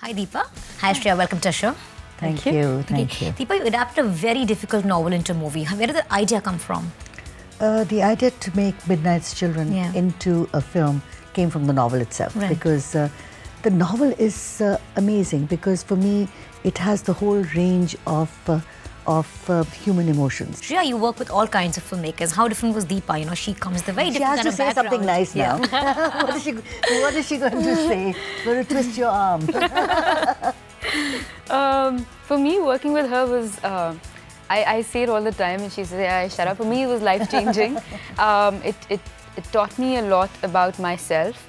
Hi Deepa. Hi Shreya, welcome to the show. Thank you. Thank you. Deepa, you adapted a very difficult novel into a movie. Where did the idea come from? The idea to make Midnight's Children into a film came from the novel itself. Right. Because the novel is amazing, because for me it has the whole range of human emotions. Shreya, you work with all kinds of filmmakers. How different was Deepa? You know, she comes with a very different kind of background. She has to say something nice now. What is she going to say? Going to twist your arm? For me, working with her was, I say it all the time and she says, yeah, shut up. For me, it was life-changing. It taught me a lot about myself.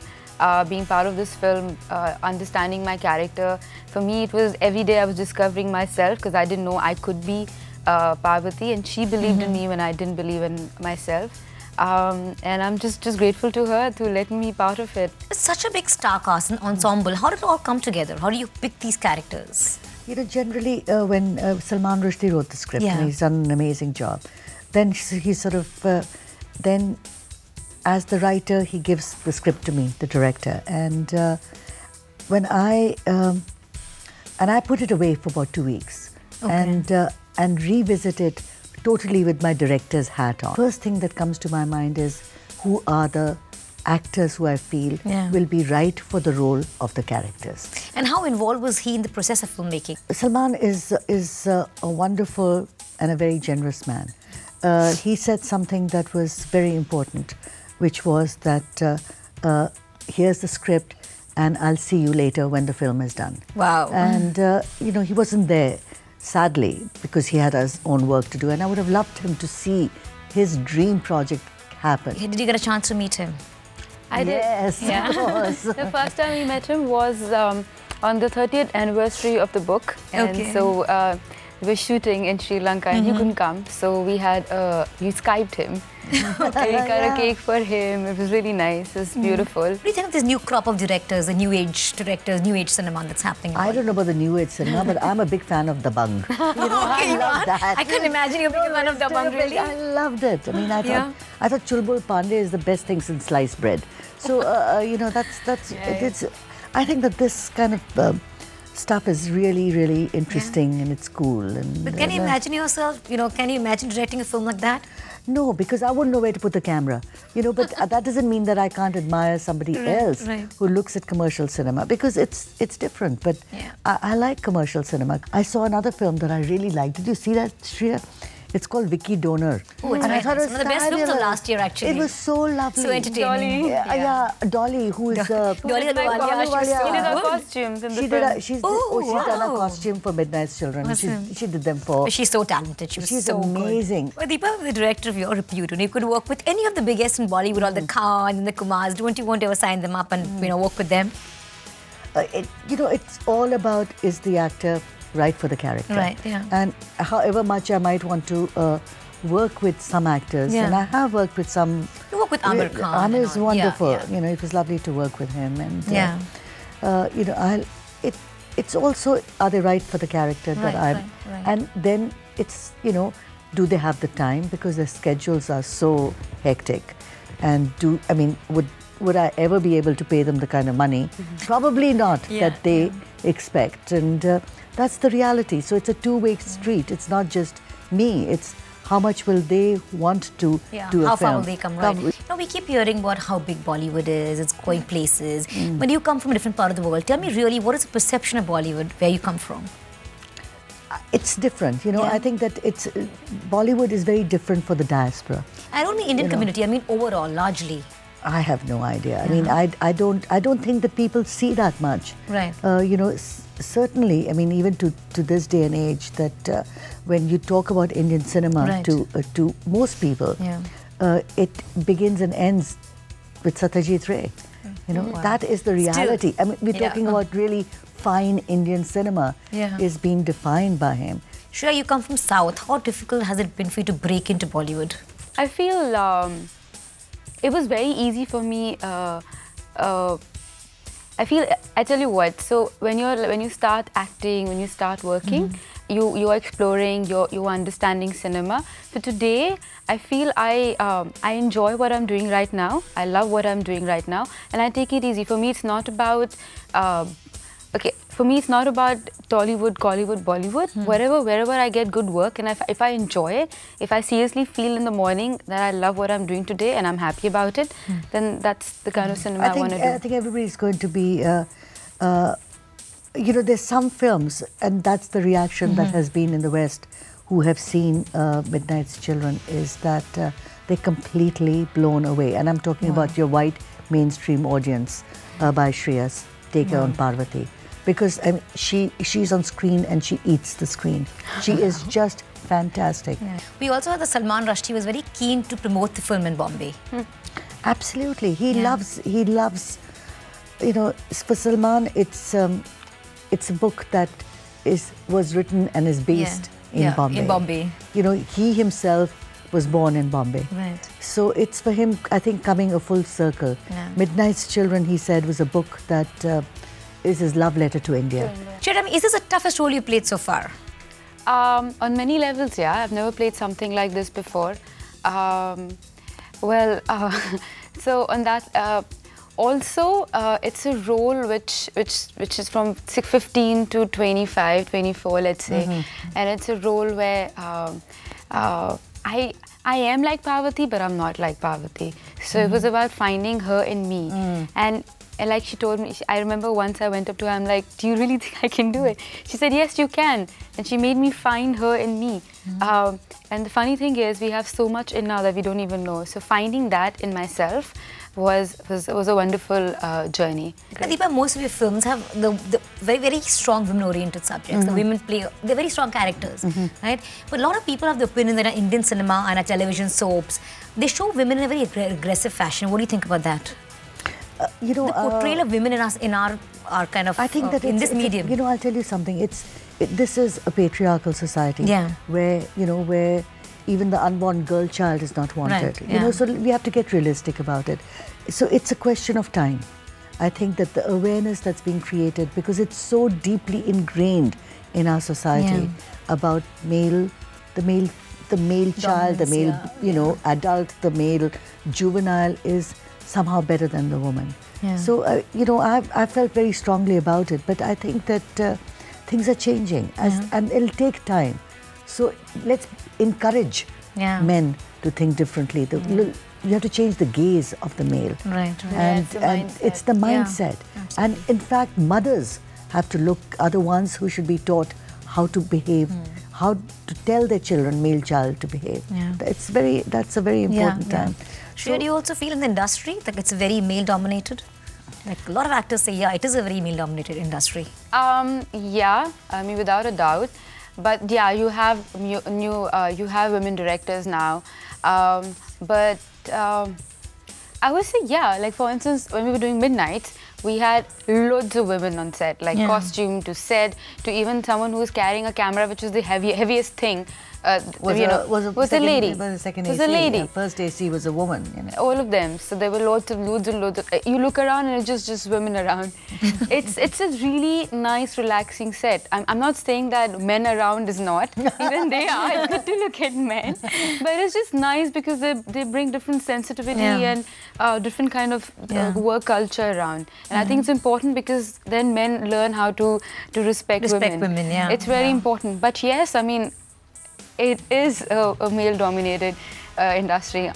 Being part of this film, understanding my character. For me, it was every day I was discovering myself, because I didn't know I could be Parvati, and she believed in me when I didn't believe in myself. And I'm just grateful to her to let me be part of it. It's such a big star cast and ensemble. How did it all come together? How do you pick these characters? You know, generally when Salman Rushdie wrote the script, and he's done an amazing job, then he sort of, then as the writer, he gives the script to me, the director, and when I put it away for about 2 weeks, and revisit it totally with my director's hat on. First thing that comes to my mind is, who are the actors who I feel will be right for the role of the characters. And how involved was he in the process of filmmaking? Salman is a wonderful and a very generous man. He said something that was very important, which was that here's the script and I'll see you later when the film is done. Wow. And, you know, he wasn't there, sadly, because he had his own work to do, and I would have loved him to see his dream project happen. Did you get a chance to meet him? I did. Yes, of course. The first time we met him was on the 30th anniversary of the book. Okay. And so we were shooting in Sri Lanka and he couldn't come. So we Skyped him. We cut a cake for him. It was really nice. It was beautiful. What do you think of this new crop of directors, the new age directors, new age cinema that's happening? I don't know about the new age cinema, but I'm a big fan of Dabangg. You know, Okay, I love that. I couldn't imagine you being a fan of Dabangg, really. I loved it. I mean, I thought Chulbul Pandey is the best thing since sliced bread. So, you know, it's. I think that this kind of stuff is really, really interesting and it's cool. And, but can you imagine yourself, you know, can you imagine directing a film like that? No, because I wouldn't know where to put the camera, you know, but that doesn't mean that I can't admire somebody else who looks at commercial cinema, because it's different, but I like commercial cinema. I saw another film that I really liked. Did you see that, Shreya? It's called Vicky Donor. Oh, it's nice. One of the best films of last year, actually. It was so lovely. So entertaining. Dolly. Dolly, who is... Dolly Ahluwalia. She did her costumes in the film. She's done a costume for Midnight's Children. She did them for... But she's so talented. She's so amazing. Good. Well, Deepa, the director of your repute, and you could work with any of the biggest in Bollywood, all the Khan and the Kumars. Don't you want to ever sign them up and you know, work with them? You know, it's all about, is the actor right for the character. Right, yeah. And however much I might want to work with some actors, and I have worked with some... You work with Amir Khan. Amir is wonderful. You know, it was lovely to work with him. And, you know, it's also, are they right for the character that I'm... And then it's, you know, do they have the time? Because their schedules are so hectic. And I mean, would I ever be able to pay them the kind of money? Probably not, that they expect. And that's the reality. So it's a two-way street. It's not just me. It's how much will they want to do a film. How far will they come, right? Now, we keep hearing about how big Bollywood is, it's going places. But you come from a different part of the world. Tell me really, what is the perception of Bollywood, where you come from? It's different, you know. I think that Bollywood is very different for the diaspora. I don't mean Indian community, I mean overall, largely. I have no idea. I mean, I don't think that people see that much. Right. You know, certainly, I mean, even to this day and age, that when you talk about Indian cinema to most people, it begins and ends with Satyajit Ray. You know, that is the reality. I mean, we're talking about really fine Indian cinema is being defined by him. Shreya, you come from South. How difficult has it been for you to break into Bollywood? I feel it was very easy for me. I tell you what, so when you start acting, when you start working, you are exploring, you're understanding cinema. So today, I feel I enjoy what I'm doing right now. I love what I'm doing right now, and I take it easy. For me, it's not about okay, for me, it's not about Tollywood, Collywood, Bollywood. Wherever I get good work, and if I enjoy it, if I seriously feel in the morning that I love what I'm doing today and I'm happy about it, then that's the kind of cinema I want to do. I think everybody's going to be, you know, there's some films, and that's the reaction that has been in the West, who have seen Midnight's Children, is that they're completely blown away. And I'm talking about your white mainstream audience by Shreya's Take Her on Parvati. Because I mean, she's on screen and she eats the screen. She is just fantastic. We also heard that Salman Rushdie was very keen to promote the film in Bombay. Absolutely. He loves, you know, for Salman, it's a book that was written and is based in Bombay. In Bombay. You know, he himself was born in Bombay. Right. So it's for him, I think, coming a full circle. Midnight's Children, he said, was a book that is his love letter to India. Shreya, is this the toughest role you played so far? On many levels, yeah. I've never played something like this before. So on that, also it's a role which is from 15 to 25, 24, let's say, and it's a role where I am like Parvati, but I'm not like Parvati. So it was about finding her in me, and like she told me, I remember once I went up to her, I'm like, do you really think I can do it? She said, yes, you can. And she made me find her in me. And the funny thing is, we have so much in now that we don't even know. So finding that in myself was a wonderful journey. Deepa, most of your films have the very, very strong women-oriented subjects. The women play, they're very strong characters, right? But a lot of people have the opinion that our Indian cinema and our television soaps, they show women in a very aggressive fashion. What do you think about that? You know, the portrayal of women in our kind of, I think that in this medium. You know, I'll tell you something. This is a patriarchal society. Where, you know, where even the unborn girl child is not wanted. You know, so we have to get realistic about it. So it's a question of time. I think that the awareness that's being created, because it's so deeply ingrained in our society about the male child, the male, you know, adult, the male juvenile is somehow better than the woman. So, you know, I felt very strongly about it, but I think that things are changing and it'll take time. So let's encourage men to think differently. You have to change the gaze of the male. And it's the mindset. And in fact, mothers have to are the ones who should be taught how to behave, how to tell their children, male child, to behave. That's a very important time. Shreya, do you also feel in the industry that it's very male-dominated? Like a lot of actors say, yeah, it is a very male-dominated industry. Yeah, I mean, without a doubt. But yeah, you have women directors now. But I would say, yeah, like for instance, when we were doing Midnight, we had loads of women on set, like costume to set, to even someone who was carrying a camera, which was the heaviest thing. Was a lady. Was a lady. Yeah, first AC was a woman. You know. All of them. So there were loads and loads of. You look around and it's just women around. it's a really nice, relaxing set. I'm not saying that men around is not. Even they are. It's good to look at men, but it's just nice because they bring different sensitivity and different kind of work culture around. And I think it's important because then men learn how to respect women. It's very important. But yes, I mean, it is a male-dominated industry.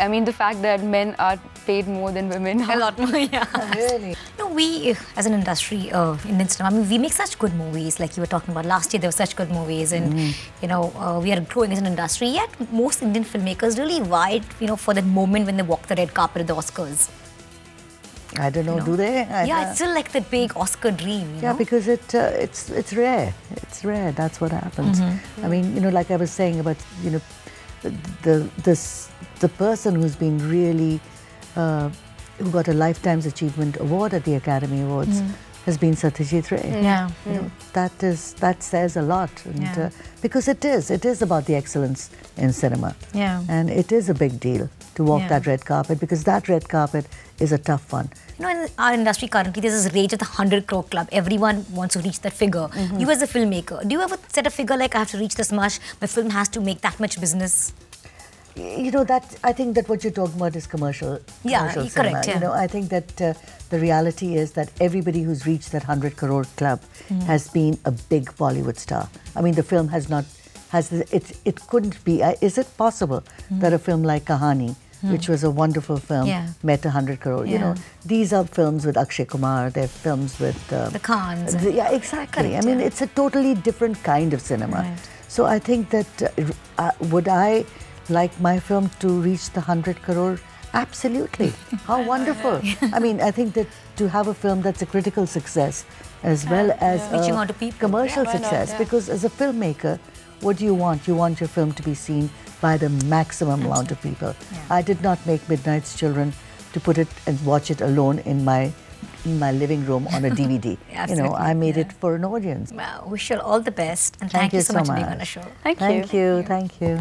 I mean, the fact that men are paid more than women. A lot more, Really? No, we, as an industry, Indian cinema, I mean, we make such good movies, like you were talking about. Last year, there were such good movies, and, you know, we are growing as an industry. Yet, most Indian filmmakers really wait, you know, for that moment when they walk the red carpet at the Oscars. I don't know, do they? It's still like the big Oscar dream, you know? Because it's rare. It's rare, that's what happens. I mean, you know, like I was saying about, you know, the person who's been really, who got a Lifetime's Achievement Award at the Academy Awards has been Satyajit Ray. You know, that says a lot. And, because it is about the excellence in cinema. And it is a big deal to walk that red carpet, because that red carpet is a tough one. You know, in our industry currently, there's this rage of the 100 crore club. Everyone wants to reach that figure. You as a filmmaker, do you ever set a figure like, I have to reach this much, my film has to make that much business? you know, that I think that what you're talking about is commercial cinema. Correct. Yeah. You know, I think that the reality is that everybody who's reached that 100 crore club has been a big Bollywood star. I mean, the film it couldn't be. Is it possible that a film like Kahani, which was a wonderful film, met 100 crore? You know, these are films with Akshay Kumar. They're films with the Khans. Yeah, exactly. Correct, I mean, it's a totally different kind of cinema. Right. So I think that would I like my film to reach the 100 crore? Absolutely. How wonderful. I mean, I think that to have a film that's a critical success as well as reaching out to people. Commercial success, because as a filmmaker, what do you want? You want your film to be seen by the maximum amount of people. I did not make Midnight's Children to put it and watch it alone in my living room on a DVD. You know, I made it for an audience. Well, wish you all the best, and thank you so much for being on the show. Thank you. Thank you.